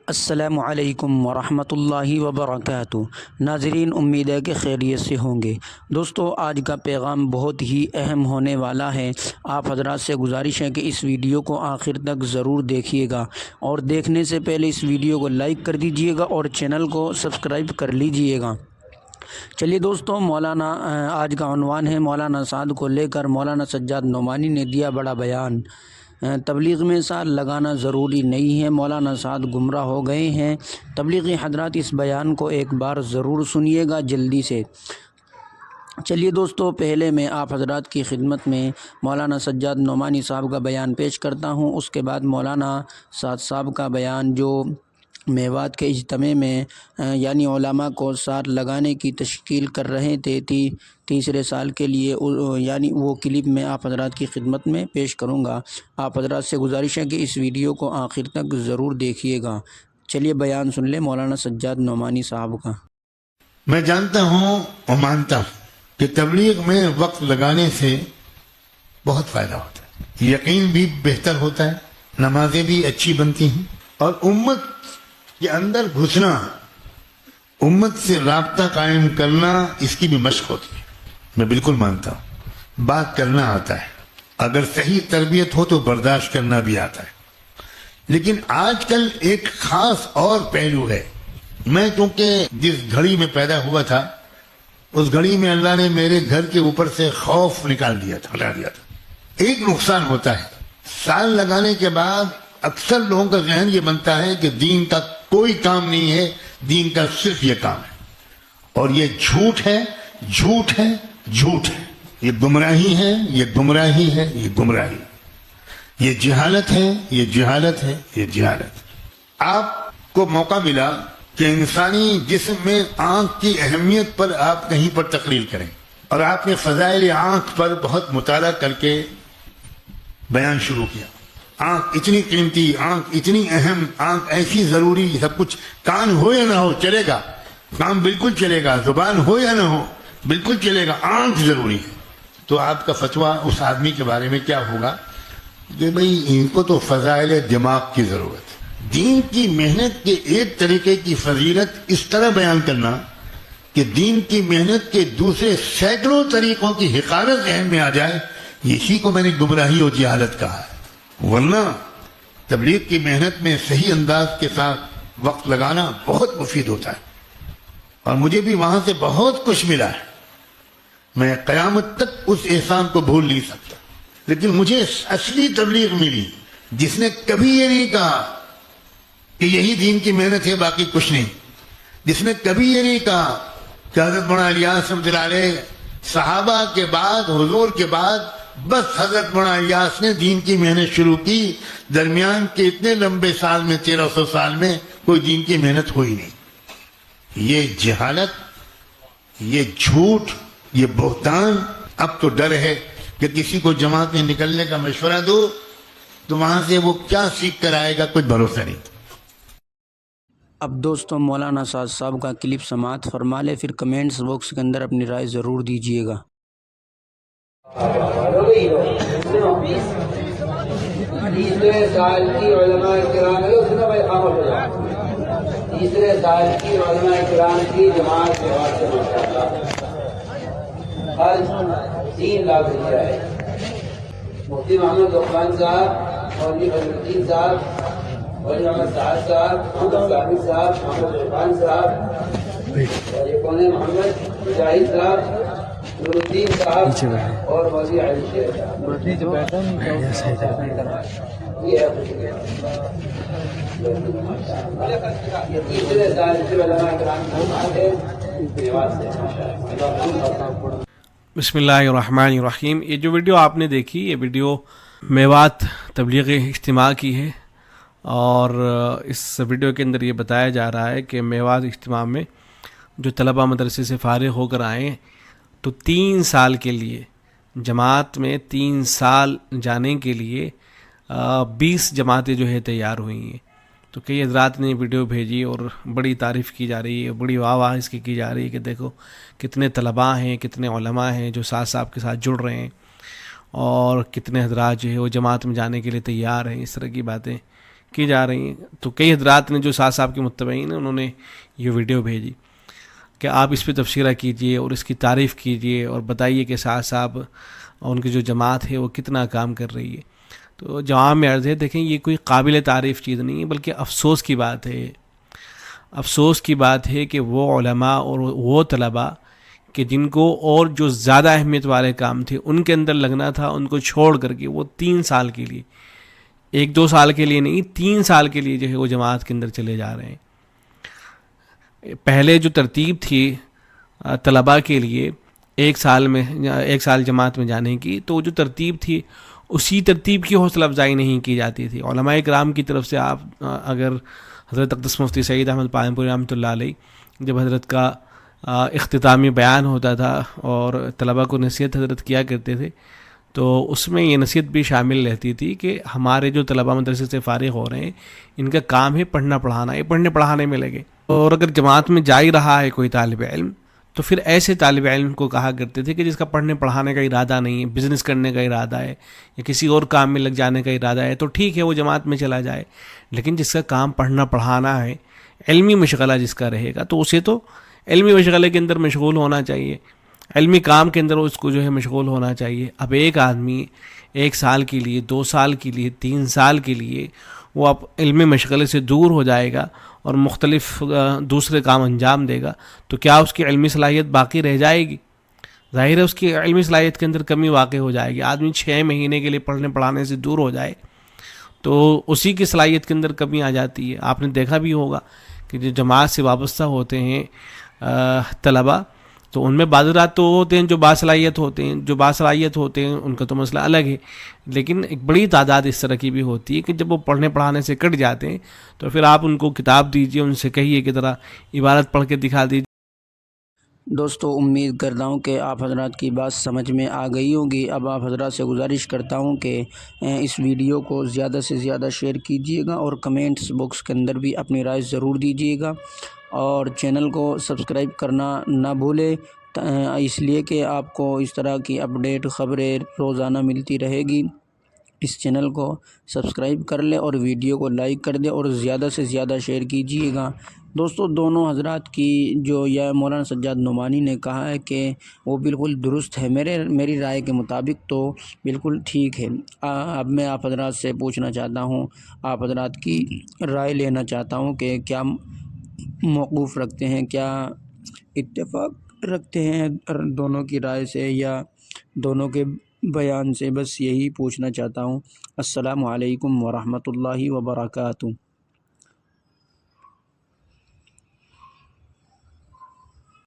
السلام علیکم ورحمۃ اللہ وبرکاتہ۔ ناظرین، امید ہے کہ خیریت سے ہوں گے۔ دوستو، آج کا پیغام بہت ہی اہم ہونے والا ہے۔ آپ حضرات سے گزارش ہے کہ اس ویڈیو کو آخر تک ضرور دیکھیے گا، اور دیکھنے سے پہلے اس ویڈیو کو لائک کر دیجیے گا اور چینل کو سبسکرائب کر لیجیے گا۔ چلیے دوستو، آج کا عنوان ہے مولانا سعد کو لے کر مولانا سجاد نعمانی نے دیا بڑا بیان۔ تبلیغ میں سال لگانا ضروری نہیں ہے، مولانا سعد گمراہ ہو گئے ہیں۔ تبلیغی حضرات اس بیان کو ایک بار ضرور سنیے گا جلدی سے۔ چلیے دوستو، پہلے میں آپ حضرات کی خدمت میں مولانا سجاد نعمانی صاحب کا بیان پیش کرتا ہوں، اس کے بعد مولانا سعد صاحب کا بیان، جو میوات کے اجتماع میں یعنی علماء کو سار لگانے کی تشکیل کر رہے تھے تیسرے سال کے لیے، یعنی وہ کلپ میں آپ حضرات کی خدمت میں پیش کروں گا۔ آپ حضرات سے گزارش ہے کہ اس ویڈیو کو آخر تک ضرور دیکھیے گا۔ چلیے بیان سن لیں مولانا سجاد نعمانی صاحب کا۔ میں جانتا ہوں اور مانتا ہوں کہ تبلیغ میں وقت لگانے سے بہت فائدہ ہوتا ہے، یقین بھی بہتر ہوتا ہے، نمازیں بھی اچھی بنتی ہیں، اور امت کے اندر گھسنا، امت سے رابطہ قائم کرنا، اس کی بھی مشق ہوتی ہے۔ میں بالکل مانتا ہوں، بات کرنا آتا ہے، اگر صحیح تربیت ہو تو برداشت کرنا بھی آتا ہے، لیکن آج کل ایک خاص اور پہلو ہے۔ میں کیونکہ جس گھڑی میں پیدا ہوا تھا، اس گھڑی میں اللہ نے میرے گھر کے اوپر سے خوف نکال دیا تھا، ہٹا دیا تھا۔ ایک نقصان ہوتا ہے، سال لگانے کے بعد اکثر لوگوں کا ذہن یہ بنتا ہے کہ دین کا کوئی کام نہیں ہے، دین کا صرف یہ کام ہے، اور یہ جھوٹ ہے، جھوٹ ہے، جھوٹ ہے، یہ گمراہی ہے، یہ گمراہی ہے، یہ گمراہی، یہ جہالت ہے، یہ جہالت ہے، یہ جہالت۔ آپ کو موقع ملا کہ انسانی جسم میں آنکھ کی اہمیت پر آپ کہیں پر تقریر کریں، اور آپ نے فضائل آنکھ پر بہت مطالعہ کر کے بیان شروع کیا۔ آنکھ اتنی قیمتی، آنکھ اتنی اہم، آنکھ ایسی ضروری، سب کچھ، کان ہو یا نہ ہو چلے گا، کام بالکل چلے گا، زبان ہو یا نہ ہو بالکل چلے گا، آنکھ ضروری ہے۔ تو آپ کا فتویٰ اس آدمی کے بارے میں کیا ہوگا کہ بھئی ان کو تو فضائل دماغ کی ضرورت ہے۔ دین کی محنت کے ایک طریقے کی فضیلت اس طرح بیان کرنا کہ دین کی محنت کے دوسرے سینکڑوں طریقوں کی حقارت ذہن میں آ جائے، اسی کو میں نے گمراہی اور جہالت کہا ہے۔ ورنہ تبلیغ کی محنت میں صحیح انداز کے ساتھ وقت لگانا بہت مفید ہوتا ہے، اور مجھے بھی وہاں سے بہت کچھ ملا ہے۔ میں قیامت تک اس احسان کو بھول نہیں سکتا۔ لیکن مجھے اصلی تبلیغ ملی جس نے کبھی یہ نہیں کہا کہ یہی دین کی محنت ہے، باقی کچھ نہیں، جس نے کبھی یہ نہیں کہا کہ حضرت مولانا الیاس رحمۃ اللہ علیہ صحابہ کے بعد، حضور کے بعد بس حضرت مولانا الیاس نے دین کی محنت شروع کی، درمیان کے اتنے لمبے سال میں 1300 سال میں کوئی دین کی محنت ہوئی نہیں۔ یہ جہالت، یہ جھوٹ، یہ بہتان۔ اب تو ڈر ہے کہ کسی کو جماعت میں نکلنے کا مشورہ دو تو وہاں سے وہ کیا سیکھ کر آئے گا، کچھ بھروسہ نہیں۔ اب دوستو، مولانا سعد صاحب کا کلپ سماعت فرما لے، پھر کمنٹس باکس کے اندر اپنی رائے ضرور دیجیے گا۔ تیسرے سال کی علماء کرام تیسرے سال کی علماء کرام کی جماعت کے بعد سے ہر 3 لاکھ روپیہ ہے۔ مفتی محمد عثمان صاحب، مولوی فضل الدین صاحب، مولوی محمد سعد صاحب، محمد سامی صاحب، محمد عرفان صاحب، یقین محمد مجاہد صاحب، نور الدین صاحب اور مولوی علی شیخ صاحب۔ یہ تیسرے سال کے علماء کرام کی جماعت ہے۔ بسم اللہ الرحمن الرحیم۔ یہ جو ویڈیو آپ نے دیکھی، یہ ویڈیو میوات تبلیغ اجتماع کی ہے، اور اس ویڈیو کے اندر یہ بتایا جا رہا ہے کہ میوات اجتماع میں جو طلبہ مدرسے سے فارغ ہو کر آئیں تو 3 سال کے لیے جماعت میں 3 سال جانے کے لیے 20 جماعتیں جو ہے تیار ہوئی ہیں۔ تو کئی حضرات نے ویڈیو بھیجی اور بڑی تعریف کی جا رہی ہے، بڑی واہ واہ اس کی جا رہی ہے کہ دیکھو کتنے طلباء ہیں، کتنے علماء ہیں جو ساتھ صاحب کے ساتھ جڑ رہے ہیں، اور کتنے حضرات جو ہے وہ جماعت میں جانے کے لیے تیار ہیں۔ اس طرح کی باتیں کی جا رہی ہیں. تو کئی حضرات نے جو سعد صاحب کے متبعین ہیں انہوں نے یہ ویڈیو بھیجی کہ آپ اس پہ تبصرہ کیجئے اور اس کی تعریف کیجئے اور بتائیے کہ سعد صاحب اور ان کی جو جماعت ہے وہ کتنا کام کر رہی ہے. تو جواب میں عرض ہے، دیکھیں یہ کوئی قابل تعریف چیز نہیں ہے، بلکہ افسوس کی بات ہے. افسوس کی بات ہے کہ وہ علماء اور وہ طلباء کہ جن کو اور جو زیادہ اہمیت والے کام تھے ان کے اندر لگنا تھا، ان کو چھوڑ کر کے وہ 3 سال کے لیے، 1-2 سال کے لیے نہیں، 3 سال کے لیے جو ہے وہ جماعت کے اندر چلے جا رہے ہیں. پہلے جو ترتیب تھی طلباء کے لیے 1 سال جماعت میں جانے کی، تو جو ترتیب تھی اسی ترتیب کی حوصلہ افزائی نہیں کی جاتی تھی. علماء کرام کی طرف سے آپ اگر حضرت اقدس مفتی سعید احمد پالن پوری رحمۃ اللہ علیہ جب حضرت کا اختتامی بیان ہوتا تھا اور طلباء کو نصیحت حضرت کیا کرتے تھے، تو اس میں یہ نصیحت بھی شامل رہتی تھی کہ ہمارے جو طلباء مدرسے سے فارغ ہو رہے ہیں ان کا کام ہے پڑھنا پڑھانا، یہ پڑھنے پڑھانے میں لگے. اور اگر جماعت میں جا ہی رہا ہے کوئی طالب علم تو پھر ایسے طالب علم کو کہا کرتے تھے کہ جس کا پڑھنے پڑھانے کا ارادہ نہیں ہے، بزنس کرنے کا ارادہ ہے یا کسی اور کام میں لگ جانے کا ارادہ ہے، تو ٹھیک ہے وہ جماعت میں چلا جائے. لیکن جس کا کام پڑھنا پڑھانا ہے، علمی مشغلہ جس کا رہے گا، تو اسے تو علمی مشغلے کے اندر مشغول ہونا چاہیے، علمی کام کے اندر اس کو جو ہے مشغول ہونا چاہیے. اب ایک آدمی 1 سال کے لیے، 2 سال کے لیے، 3 سال کے لیے وہ اب علمی مشغلے سے دور ہو جائے گا اور مختلف دوسرے کام انجام دے گا، تو کیا اس کی علمی صلاحیت باقی رہ جائے گی؟ ظاہر ہے اس کی علمی صلاحیت کے اندر کمی واقع ہو جائے گی. آدمی 6 مہینے کے لیے پڑھنے پڑھانے سے دور ہو جائے تو اسی کی صلاحیت کے اندر کمی آ جاتی ہے. آپ نے دیکھا بھی ہوگا کہ جو جماعت سے وابستہ ہوتے ہیں طلباء، تو ان میں بعض رات تو ہوتے ہیں جو باصلاحیت ہوتے ہیں ان کا تو مسئلہ الگ ہے، لیکن ایک بڑی تعداد اس طرح کی بھی ہوتی ہے کہ جب وہ پڑھنے پڑھانے سے کٹ جاتے ہیں تو پھر آپ ان کو کتاب دیجئے، ان سے کہیے کہ ذرا عبارت پڑھ کے دکھا دیجیے. دوستو امید کرتا ہوں کہ آپ حضرات کی بات سمجھ میں آ گئی ہوگی. اب آپ حضرات سے گزارش کرتا ہوں کہ اس ویڈیو کو زیادہ سے زیادہ شیئر کیجیے گا اور کمنٹس باکس کے اندر بھی اپنی رائے ضرور دیجیے گا، اور چینل کو سبسکرائب کرنا نہ بھولے، اس لیے کہ آپ کو اس طرح کی اپڈیٹ خبریں روزانہ ملتی رہے گی. اس چینل کو سبسکرائب کر لیں اور ویڈیو کو لائک کر دیں اور زیادہ سے زیادہ شیئر کیجیے گا. دوستو دونوں حضرات کی جو یا مولانا سجاد نعمانی نے کہا ہے کہ وہ بالکل درست ہے، میری رائے کے مطابق تو بالکل ٹھیک ہے. اب میں آپ حضرات سے پوچھنا چاہتا ہوں، آپ حضرات کی رائے لینا چاہتا ہوں کہ کیا موقوف رکھتے ہیں، کیا اتفاق رکھتے ہیں دونوں کی رائے سے یا دونوں کے بیان سے؟ بس یہی پوچھنا چاہتا ہوں. السلام علیکم ورحمۃ اللہ وبرکاتہ.